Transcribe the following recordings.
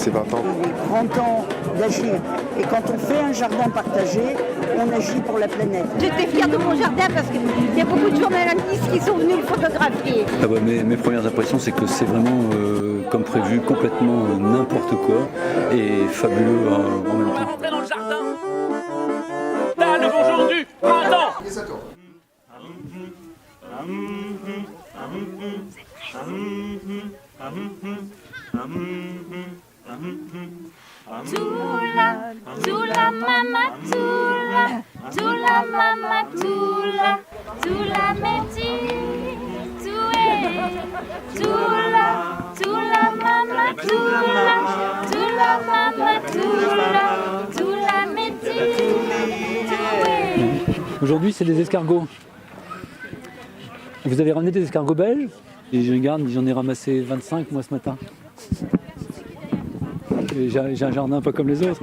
ces 20 ans? Il est grand temps d'agir. Et quand on fait un jardin partagé, on agit pour la planète. J'étais fière de mon jardin parce qu'il y a beaucoup de journalistes qui sont venus le photographier. Ah bah, mes premières impressions, c'est que c'est vraiment, comme prévu, complètement n'importe quoi et fabuleux en même temps. On va rentrer dans le jardin. T'as le bonjour du printemps. Et ça tourne. Tula mama tula meti tula mama tula meti. Aujourd'hui, c'est des escargots. Vous avez ramené des escargots belges? Et je regarde, j'en ai ramassé 25 moi ce matin. Et j'ai un jardin pas comme les autres.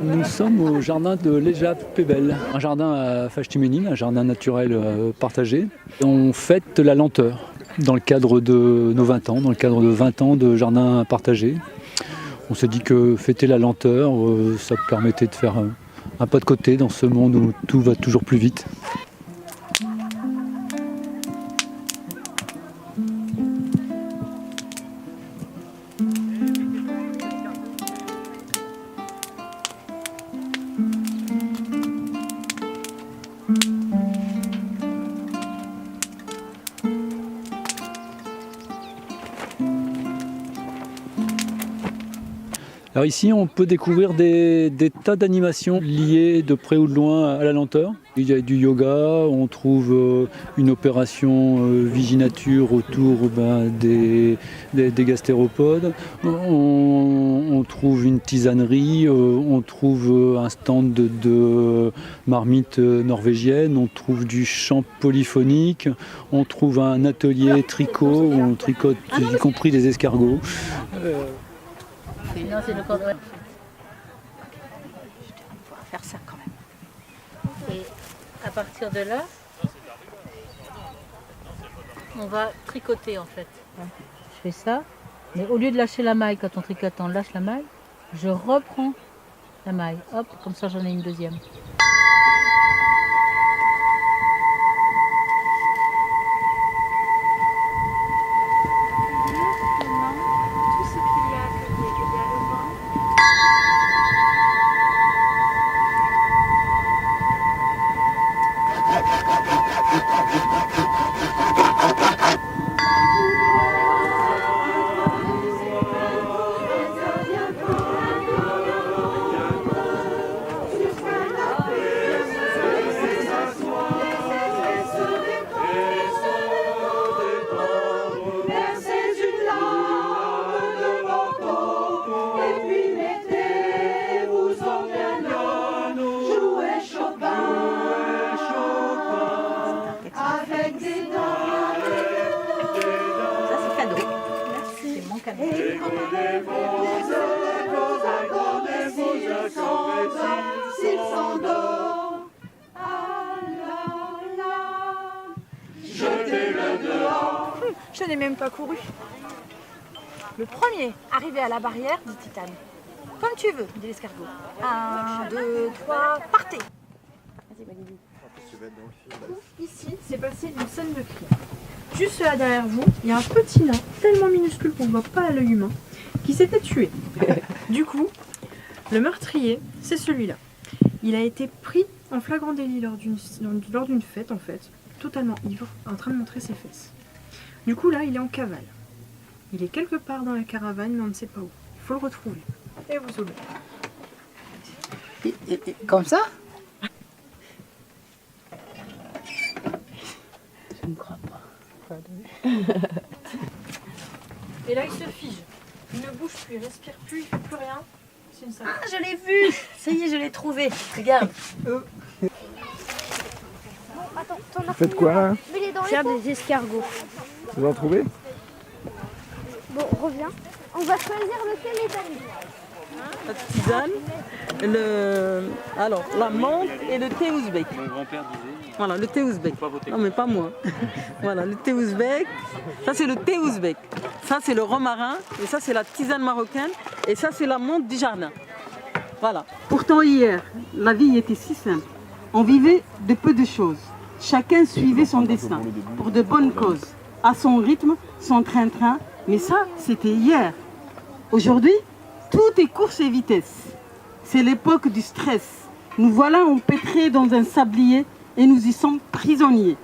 Nous sommes au jardin de Leja Pebel, un jardin à Fachtiménine, un jardin naturel partagé. Et on fête la lenteur dans le cadre de nos 20 ans, dans le cadre de 20 ans de jardin partagé. On s'est dit que fêter la lenteur, ça permettait de faire un pas de côté dans ce monde où tout va toujours plus vite. Alors ici, on peut découvrir des tas d'animations liées de près ou de loin à la lenteur. Il y a du yoga, on trouve une opération viginature autour des gastéropodes, on trouve une tisanerie, on trouve un stand de marmites norvégiennes, on trouve du chant polyphonique, on trouve un atelier tricot où on tricote y compris des escargots. Non, c'est le corps. On va faire ça quand même. Et à partir de là, on va tricoter en fait. Je fais ça, mais au lieu de lâcher la maille quand on tricote, on lâche la maille, je reprends la maille. Hop, comme ça j'en ai une deuxième. Je n'ai même pas couru. Le premier arrivé à la barrière dit Titane. Comme tu veux, dit l'escargot. 1, 2, 3, partez. Ici, c'est passé une scène de crime. Juste là derrière vous, il y a un petit nain, tellement minuscule qu'on ne voit pas à l'œil humain, qui s'était tué. Du coup, le meurtrier, c'est celui-là. Il a été pris en flagrant délit lors d'une fête, en fait, totalement ivre, en train de montrer ses fesses. Du coup, là, il est en cavale. Il est quelque part dans la caravane, mais on ne sait pas où. Il faut le retrouver. Et vous sauvez. Comme ça? Je ne crois pas. Et là, il se fige. Il ne bouge plus, il respire plus, il fait plus rien. C'est une salle. Ah, je l'ai vu! Ça y est, je l'ai trouvé. Regarde. Vous faites quoi là? Faire des escargots. Vous en trouvez? Bon, reviens. On va choisir lequel est à lui. La tisane, la menthe et le thé ouzbek. Mon grand-père disait... Voilà, le thé ouzbek. Non, mais pas moi. Voilà, le thé ouzbek. Ça, c'est le thé ouzbek. Ça, c'est le romarin. Et ça, c'est la tisane marocaine. Et ça, c'est la menthe du jardin. Voilà. Pourtant, hier, la vie était si simple. On vivait de peu de choses. Chacun suivait son destin pour de bonnes causes. À son rythme, son train-train. Mais ça, c'était hier. Aujourd'hui, tout est course et vitesse. C'est l'époque du stress. Nous voilà empêtrés dans un sablier et nous y sommes prisonniers.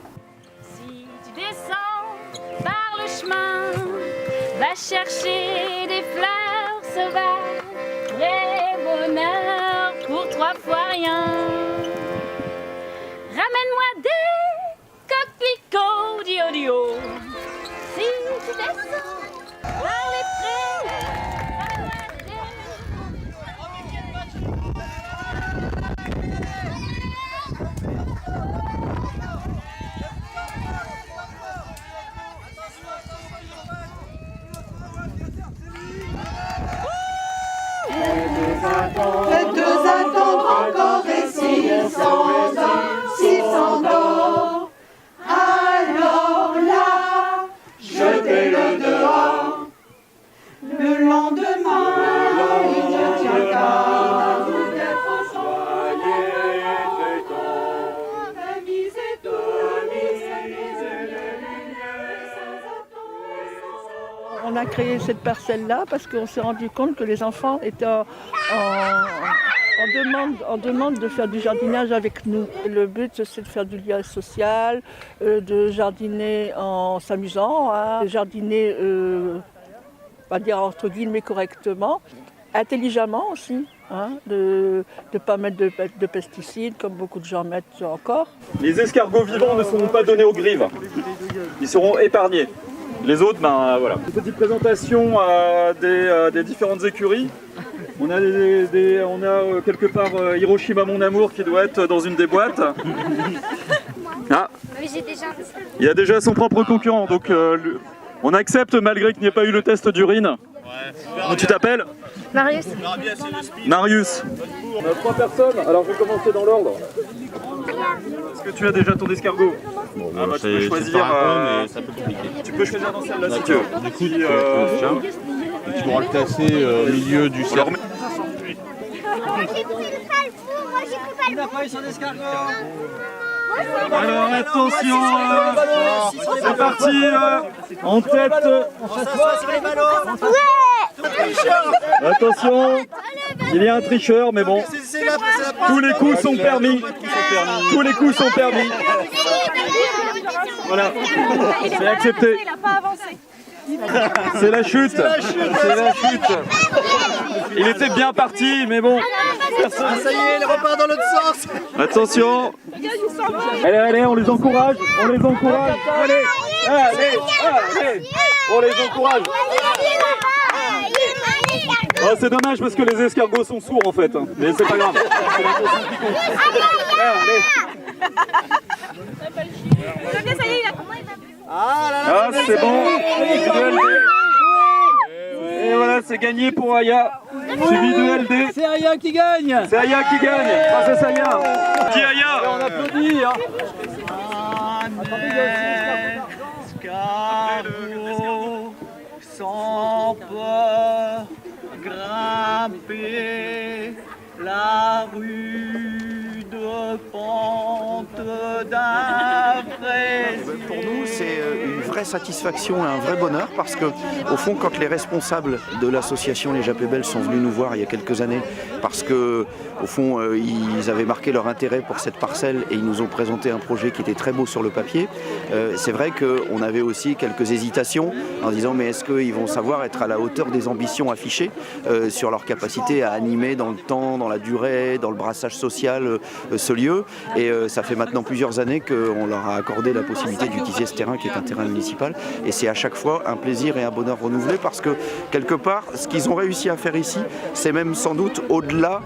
Si tu descends par le chemin, va chercher des fleurs sauvages, les bonheurs pour 3 fois rien. Ramène-moi des coquelicots dio-dio. Si tu descends par les prés, Faites-deux attendre encore et s'il s'endort, alors là, jetez-le dehors. Le lendemain, il ne tient qu'à vous d'être soigné, tamisez On a créé cette parcelle-là parce qu'on s'est rendu compte que les enfants étaient en demande de faire du jardinage avec nous. Le but, c'est de faire du lien social, de jardiner en s'amusant, de jardiner, on va dire entre guillemets correctement, intelligemment aussi, de ne pas mettre de pesticides comme beaucoup de gens mettent encore. Les escargots vivants ne seront pas donnés aux grives, ils seront épargnés. Les autres, ben voilà. Une petite présentation des différentes écuries. On a, quelque part Hiroshima mon amour qui doit être dans une des boîtes. Ah. Il y a déjà son propre concurrent, donc on accepte malgré qu'il n'y ait pas eu le test d'urine. Ouais, tu t'appelles ? Marius. Marius. On a 3 personnes, alors je vais commencer dans l'ordre. Est-ce que tu as déjà ton escargot ? Bon, tu peux choisir, mais c'est un peu compliqué. Tu peux choisir dans celle-là si tu veux. Du coup, tu pourras le placer au milieu du cercle. Alors attention, c'est parti, en tête. Attention, il y a un tricheur, mais bon, tous les coups sont permis. Tous les coups sont permis. Voilà, c'est accepté. C'est la chute. C'est la chute. Il était bien parti, mais bon. Ah, ça y est, il repart dans l'autre sens. Attention. Allez, allez, on les encourage. On les encourage. Allez, allez, allez. On les encourage. Oh, c'est dommage parce que les escargots sont sourds en fait. Mais c'est pas grave. C'est la consigne qui compte. Allez. Ah, c'est bon. Et voilà, c'est gagné pour Aya. Suivi de LD. C'est Aya qui gagne. C'est Aya qui gagne. Grâce à Aya. Dis Aya. On applaudit. Escargot, sans peur, grimper la rude pente d'un fraisier. Pour nous, c'est une vraie satisfaction et un vrai bonheur parce que, au fond, quand les responsables de l'association Les Jappés Belles sont venus nous voir il y a quelques années, parce que, au fond, ils avaient marqué leur intérêt pour cette parcelle et ils nous ont présenté un projet qui était très beau sur le papier. C'est vrai qu'on avait aussi quelques hésitations en disant mais est-ce qu'ils vont savoir être à la hauteur des ambitions affichées sur leur capacité à animer dans le temps, dans la durée, dans le brassage social ce lieu. Et ça fait maintenant plusieurs années qu'on leur a accordé la possibilité d'utiliser ce terrain qui est un terrain municipal. municipal. Et c'est à chaque fois un plaisir et un bonheur renouvelé parce que quelque part, ce qu'ils ont réussi à faire ici, c'est même sans doute au-delà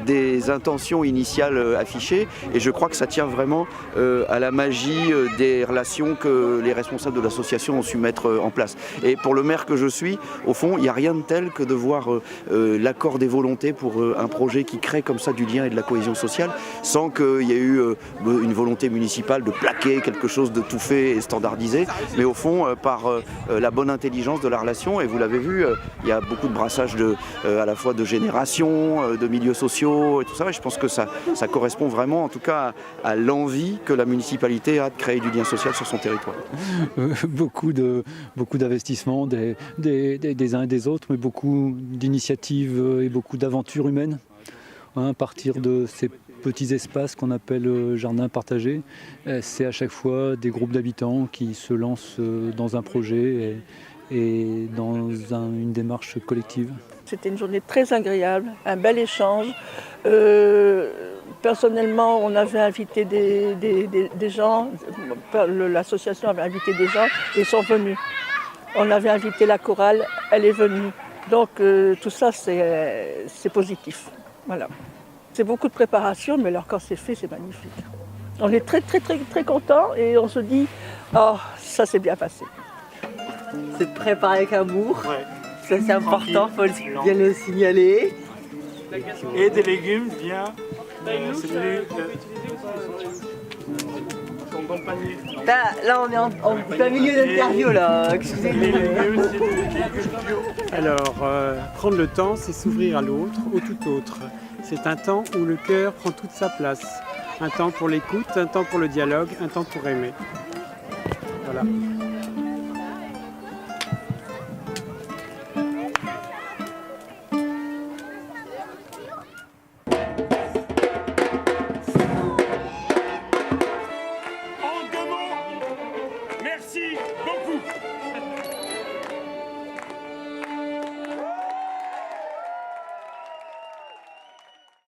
des intentions initiales affichées. Et je crois que ça tient vraiment à la magie des relations que les responsables de l'association ont su mettre en place. Et pour le maire que je suis, au fond, il n'y a rien de tel que de voir l'accord des volontés pour un projet qui crée comme ça du lien et de la cohésion sociale, sans qu'il y ait eu une volonté municipale de plaquer quelque chose de tout fait et standardisé, mais au fond, par la bonne intelligence de la relation. Et vous l'avez vu, il y a beaucoup de brassage à la fois de générations, de milieux sociaux et tout ça. Et je pense que ça correspond vraiment, en tout cas, à l'envie que la municipalité a de créer du lien social sur son territoire. Beaucoup d'investissements des uns et des autres, mais beaucoup d'initiatives et beaucoup d'aventures humaines. À partir de ces petits espaces qu'on appelle jardins partagés, c'est à chaque fois des groupes d'habitants qui se lancent dans un projet et dans une démarche collective. C'était une journée très agréable, un bel échange. Personnellement, on avait invité des gens, l'association avait invité des gens et ils sont venus. On avait invité la chorale, elle est venue. Donc tout ça, c'est positif. Voilà. C'est beaucoup de préparation, mais alors quand c'est fait, c'est magnifique. On est très, très, très, très contents et on se dit, oh, ça s'est bien passé. C'est préparé avec amour. Ouais. Ça, c'est important, il faut bien le signaler. Et des légumes bien. Là, on est en plein milieu d'interview, là. Excusez-moi. Alors, prendre le temps, c'est s'ouvrir à l'autre, au tout autre. C'est un temps où le cœur prend toute sa place. Un temps pour l'écoute, un temps pour le dialogue, un temps pour aimer. Voilà.